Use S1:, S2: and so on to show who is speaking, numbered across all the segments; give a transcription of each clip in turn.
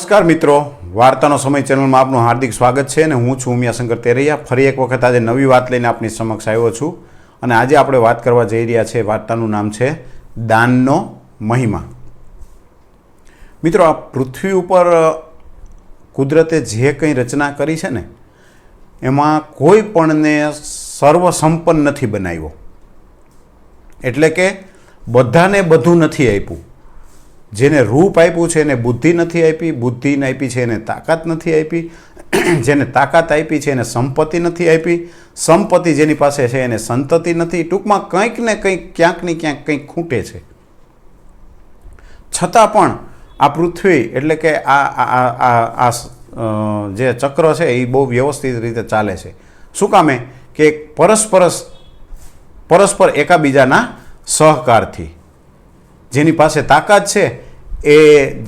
S1: નમસ્કાર મિત્રો, વાર્તાનો સમય ચેનલમાં આપનું હાર્દિક સ્વાગત છે અને હું છું ઉમિયાશંકર તેરૈયા। ફરી એક વખત આજે નવી વાત લઈને આપની સમક્ષ આવ્યો છું અને આજે આપણે વાત કરવા જઈ રહ્યા છે। વાર્તાનું નામ છે દાનનો મહિમા। મિત્રો, આ પૃથ્વી ઉપર કુદરતે જે કંઈ રચના કરી છે ને એમાં કોઈ પણને સર્વસંપન્ન નથી બનાવ્યો, એટલે કે બધાને બધું નથી આપ્યું। જેને રૂપ આપ્યું છે એને બુદ્ધિ નથી આપી, બુદ્ધિને આપી છે એને તાકાત નથી આપી, જેને તાકાત આપી છે એને સંપત્તિ નથી આપી, સંપત્તિ જેની પાસે છે એને સંતતિ નથી। ટૂંકમાં કંઈક ને કંઈક ક્યાંક ને ક્યાંક કંઈક ખૂટે છે। છતાં પણ આ પૃથ્વી એટલે કે આ જે ચક્ર છે એ બહુ વ્યવસ્થિત રીતે ચાલે છે। શું કામે કે પરસ્પર એકાબીજાના સહકારથી। જેની પાસે તાકાત છે એ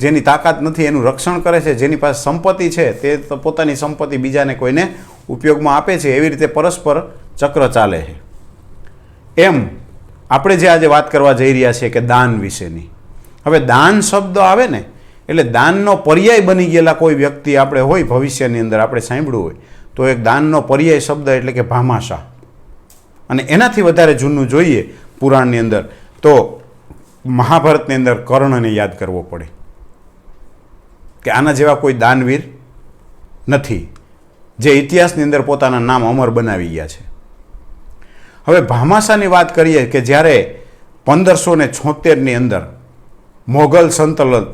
S1: જેની તાકાત નથી એનું રક્ષણ કરે છે, જેની પાસે સંપત્તિ છે તે તો પોતાની સંપત્તિ બીજાને કોઈને ઉપયોગમાં આપે છે। એવી રીતે પરસ્પર ચક્ર ચાલે છે। એમ આપણે જે આજે વાત કરવા જઈ રહ્યા છીએ કે દાન વિશેની। હવે દાન શબ્દ આવે ને એટલે દાનનો પર્યાય બની ગયેલા કોઈ વ્યક્તિ આપણે હોય ભવિષ્યની અંદર આપણે સાંભળ્યું હોય તો એક દાનનો પર્યાય શબ્દ એટલે કે ભામાશા। અને એનાથી વધારે જૂનું જોઈએ પુરાણની અંદર તો મહાભારતની અંદર કર્ણને યાદ કરવો પડે કે આના જેવા કોઈ દાનવીર નથી જે ઇતિહાસની અંદર પોતાના નામ અમર બનાવી ગયા છે। હવે ભામાશાની વાત કરીએ કે જ્યારે 1576ની અંદર મોગલ સલ્તનત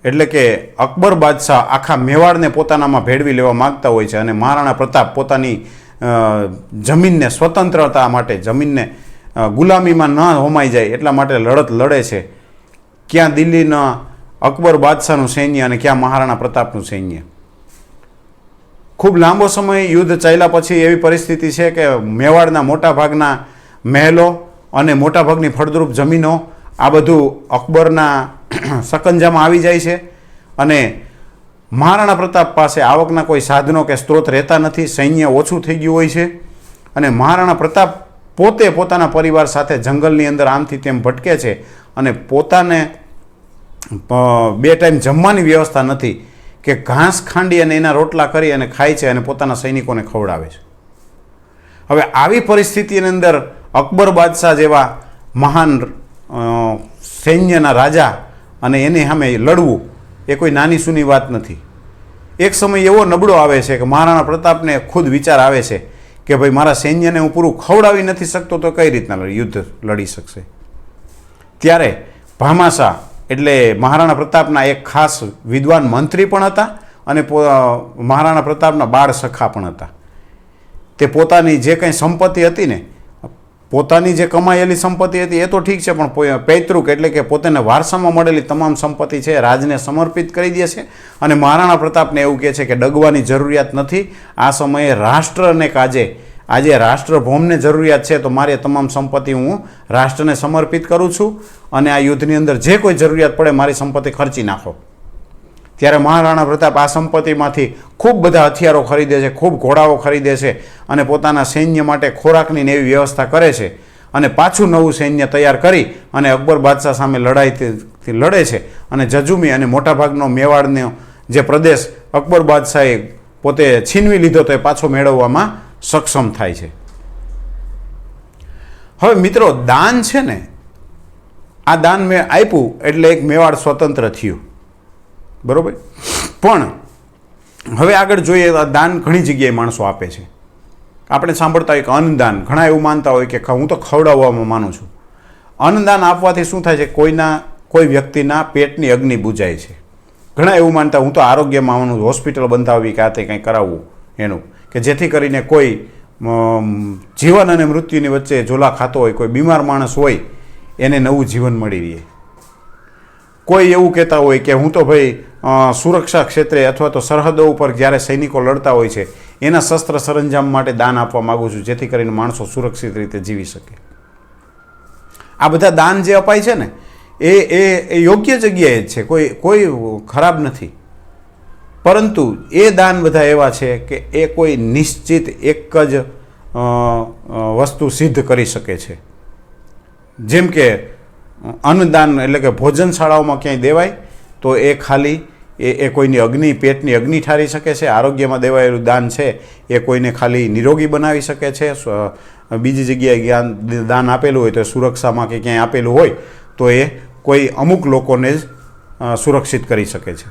S1: એટલે કે અકબર બાદશાહ આખા મેવાડને પોતાનામાં ભેળવી લેવા માગતા હોય છે અને મહારાણા પ્રતાપ પોતાની જમીનને સ્વતંત્રતા માટે જમીનને ગુલામીમાં ન હોમાઈ જાય એટલા માટે લડત લડે છે। ક્યાં દિલ્હીના અકબર બાદશાહનું સૈન્ય અને ક્યાં મહારાણા પ્રતાપનું સૈન્ય। ખૂબ લાંબો સમય યુદ્ધ ચાલ્યા પછી એવી પરિસ્થિતિ છે કે મેવાડના મોટાભાગના મહેલો અને મોટાભાગની ફળદ્રુપ જમીનો આ બધું અકબરના સકંજામાં આવી જાય છે અને મહારાણા પ્રતાપ પાસે આવકના કોઈ સાધનો કે સ્ત્રોત રહેતા નથી, સૈન્ય ઓછું થઈ ગયું હોય છે અને મહારાણા પ્રતાપ પોતે પોતાના પરિવાર સાથે જંગલની અંદર આમથી તેમ ભટકે છે અને પોતાને 2 ટાઈમ જમવાની વ્યવસ્થા નથી કે ઘાસ ખાંડી અને એના રોટલા કરી અને ખાય છે અને પોતાના સૈનિકોને ખવડાવે છે। હવે આવી પરિસ્થિતિની અંદર અકબર બાદશાહ જેવા મહાન સૈન્યના રાજા અને એની સામે લડવું એ કોઈ નાની સૂની વાત નથી। એક સમય એવો નબળો આવે છે કે મહારાણા પ્રતાપને ખુદ વિચાર આવે છે કે ભાઈ મારા સૈન્યને હું પૂરું ખવડાવી નથી શકતો તો કઈ રીતના યુદ્ધ લડી શકશે। ત્યારે ભામાશા એટલે મહારાણા પ્રતાપના એક ખાસ વિદ્વાન મંત્રી પણ હતા અને મહારાણા પ્રતાપના બાળ સખા પણ હતા। તે પોતાની જે કંઈ સંપત્તિ હતી ને પોતાની જે કમાયેલી સંપત્તિ હતી એ તો ઠીક છે પણ પૈતૃક એટલે કે પોતાને વારસામાં મળેલી તમામ સંપત્તિ છે રાજને સમર્પિત કરી દે છે અને મહારાણા પ્રતાપને એવું કહે છે કે ડગવાની જરૂરિયાત નથી। આ સમયે રાષ્ટ્રને આજે રાષ્ટ્રભૌમને જરૂરિયાત છે તો મારી તમામ સંપત્તિ હું રાષ્ટ્રને સમર્પિત કરું છું અને આ યુદ્ધની અંદર જે કોઈ જરૂરિયાત પડે મારી સંપત્તિ ખર્ચી નાખો। ત્યારે મહારાણા પ્રતાપ આ સંપત્તિમાંથી ખૂબ બધા હથિયારો ખરીદે છે, ખૂબ ઘોડાઓ ખરીદે છે અને પોતાના સૈન્ય માટે ખોરાકની એવી વ્યવસ્થા કરે છે અને પાછું નવું સૈન્ય તૈયાર કરી અને અકબર બાદશાહ સામે લડાઈથી લડે છે અને જજુમી અને મોટાભાગનો મેવાડનો જે પ્રદેશ અકબર બાદશાહે પોતે છીનવી લીધો તો એ પાછો મેળવવામાં સક્ષમ થાય છે। હવે મિત્રો, દાન છે ને આ દાન મેં આપ્યું એટલે એક મેવાડ સ્વતંત્ર થયું, બરોબર। પણ હવે આગળ જોઈએ દાન ઘણી જગ્યાએ માણસો આપે છે। આપણે સાંભળતા હોય કે અન્નદાન, ઘણા એવું માનતા હોય કે હું તો ખવડાવવામાં માનું છું। અન્નદાન આપવાથી શું થાય છે? કોઈ વ્યક્તિના પેટની અગ્નિ બુજાય છે। ઘણા એવું માનતા હું તો આરોગ્યમાં માનું, હોસ્પિટલ બંધાવવી કે આ તે કંઈ કરાવવું એનું કે જેથી કરીને કોઈ જીવન અને મૃત્યુની વચ્ચે ઝોલા ખાતો હોય, કોઈ બીમાર માણસ હોય એને નવું જીવન મળી રહે। કોઈ એવું કહેતા હોય કે હું તો ભાઈ સુરક્ષા ક્ષેત્રે અથવા તો સરહદો ઉપર જ્યારે સૈનિકો લડતા હોય છે એના શસ્ત્ર સરંજામ માટે દાન આપવા માગું છું જેથી કરીને માણસો સુરક્ષિત રીતે જીવી શકે। આ બધા દાન જે અપાય છે ને એ યોગ્ય જગ્યાએ જ છે, કોઈ ખરાબ નથી। પરંતુ એ દાન બધા એવા છે કે એ કોઈ નિશ્ચિત એક જ વસ્તુ સિદ્ધ કરી શકે છે। જેમ કે અન્નદાન એટલે કે ભોજનશાળાઓમાં ક્યાંય દેવાય તો એ ખાલી એ કોઈની અગ્નિ, પેટની અગ્નિ ઠારી શકે છે. આરોગ્યમાં દેવાયેલું દાન છે એ કોઈને ખાલી નિરોગી બનાવી શકે છે. બીજી જગ્યાએ દાન આપેલું હોય તો સુરક્ષામાં કે ક્યાંય આપેલું હોય તો એ કોઈ અમુક લોકોને જ સુરક્ષિત કરી શકે છે.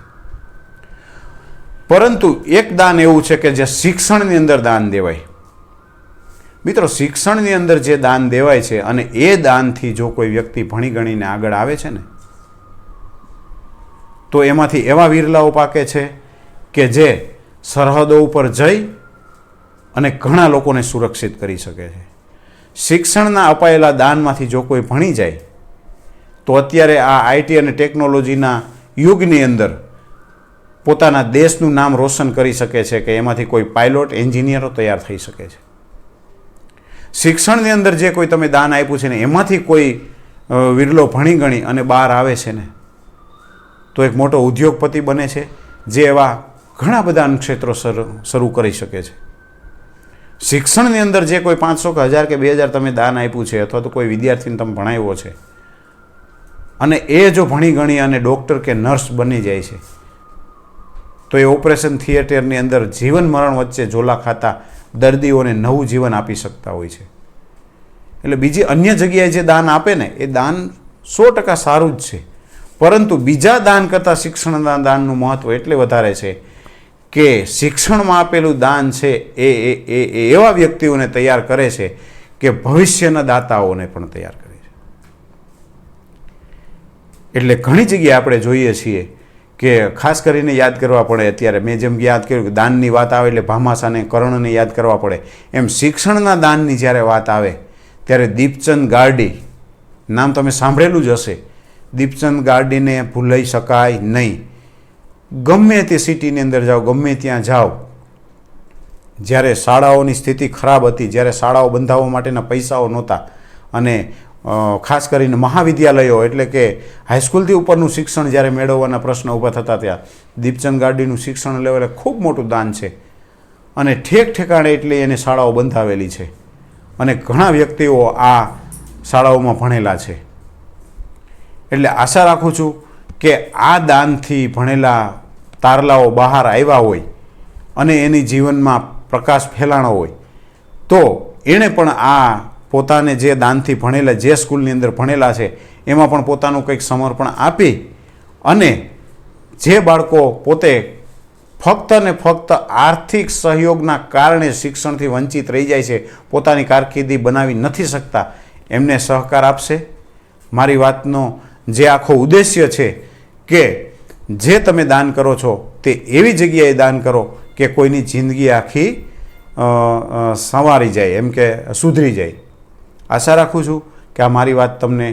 S1: પરંતુ એક દાન એવું છે કે જે શિક્ષણની અંદર દાન દેવાય. મિત્રો, શિક્ષણની અંદર જે દાન દેવાય છે અને એ દાનથી જો કોઈ વ્યક્તિ ભણી ગણીને આગળ આવે છે ને, તો એમાંથી એવા વીરલાઓ પાકે છે કે જે સરહદો ઉપર જઈ અને ઘણા લોકોને સુરક્ષિત કરી શકે છે. શિક્ષણના અપાયેલા દાનમાંથી જો કોઈ ભણી જાય તો અત્યારે આ આઈટી અને ટેકનોલોજીના યુગની અંદર પોતાના દેશનું નામ રોશન કરી શકે છે કે એમાંથી કોઈ પાયલોટ, એન્જિનિયરો તૈયાર થઈ શકે છે. શિક્ષણની અંદર જે કોઈ તમે દાન આપ્યું છે ને એમાંથી કોઈ વિરલો ભણી ગણી અને બહાર આવે છે ને તો એક મોટો ઉદ્યોગપતિ બને છે, જે એવા ઘણા બધા ક્ષેત્રો શરૂ કરી શકે છે. શિક્ષણની અંદર જે કોઈ 500 કે 1000 કે 2000 તમે દાન આપ્યું છે અથવા તો કોઈ વિદ્યાર્થીને તમે ભણાવ્યો છે અને એ જો ભણી ગણી અને ડૉક્ટર કે નર્સ બની જાય છે તો એ ઓપરેશન થિયેટરની અંદર જીવન મરણ વચ્ચે ઝોલા ખાતા દર્દીઓને નવું જીવન આપી શકતા હોય છે. એટલે બીજી અન્ય જગ્યાએ જે દાન આપે ને એ દાન 100% સારું જ છે, પરંતુ બીજા દાન કરતાં શિક્ષણના દાનનું મહત્ત્વ એટલે વધારે છે કે શિક્ષણમાં આપેલું દાન છે એ એવા વ્યક્તિઓને તૈયાર કરે છે કે ભવિષ્યના દાતાઓને પણ તૈયાર કરે છે. એટલે ઘણી જગ્યાએ આપણે જોઈએ છીએ કે ખાસ કરીને યાદ કરવા પડે. અત્યારે મેં જેમ યાદ કર્યું કે દાનની વાત આવે એટલે ભામાશાને, કર્ણને યાદ કરવા પડે, એમ શિક્ષણના દાનની જ્યારે વાત આવે ત્યારે દીપચંદ ગાર્ડી નામ તમે સાંભળેલું જ હશે. દીપચંદ ગાર્ડીને ભૂલાઈ શકાય નહીં. ગમે તે સિટીની અંદર જાઓ, ગમે ત્યાં જાઓ, જ્યારે શાળાઓની સ્થિતિ ખરાબ હતી, જ્યારે શાળાઓ બંધાવવા માટેના પૈસાઓ નહોતા અને ખાસ કરીને મહાવિદ્યાલયો એટલે કે હાઈસ્કૂલથી ઉપરનું શિક્ષણ જ્યારે મેળવવાના પ્રશ્ન ઊભા થતા ત્યાં દીપચંદ ગાર્ડીનું શિક્ષણ લેવલે ખૂબ મોટું દાન છે અને ઠેક ઠેકાણે એટલી એને શાળાઓ બંધાવેલી છે અને ઘણા વ્યક્તિઓ આ શાળાઓમાં ભણેલા છે. એટલે આશા રાખું છું કે આ દાનથી ભણેલા તારલાઓ બહાર આવ્યા હોય અને એની જીવનમાં પ્રકાશ ફેલાણો હોય તો એણે પણ આ પોતાને જે દાનથી ભણેલા, જે સ્કૂલની અંદર ભણેલા છે એમાં પણ પોતાનું કંઈક સમર્પણ આપી અને જે બાળકો પોતે ફક્ત ને ફક્ત આર્થિક સહયોગના કારણે શિક્ષણથી વંચિત રહી જાય છે, પોતાની કારકિર્દી બનાવી નથી શકતા, એમને સહકાર આપશે. મારી વાતનો જે આખો ઉદ્દેશ્ય છે કે જે તમે દાન કરો છો તે એવી જગ્યાએ દાન કરો કે કોઈની જિંદગી આખી સંવારી જાય, એમ કે સુધરી જાય. આશા રાખું છું કે આ મારી વાત તમને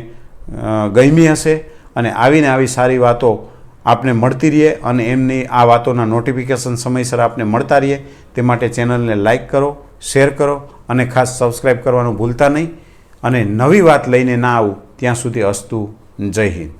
S1: ગમી હશે અને આવીને આવી સારી વાતો આપને મળતી રહે અને એમની આ વાતોના નોટિફિકેશન સમયસર આપને મળતા રહે તે માટે ચેનલને લાઈક કરો, શેર કરો અને ખાસ સબસ્ક્રાઈબ કરવાનું ભૂલતા નહીં. અને નવી વાત લઈને ના આવું ત્યાં સુધી અસ્તુ. જય હિન્દ.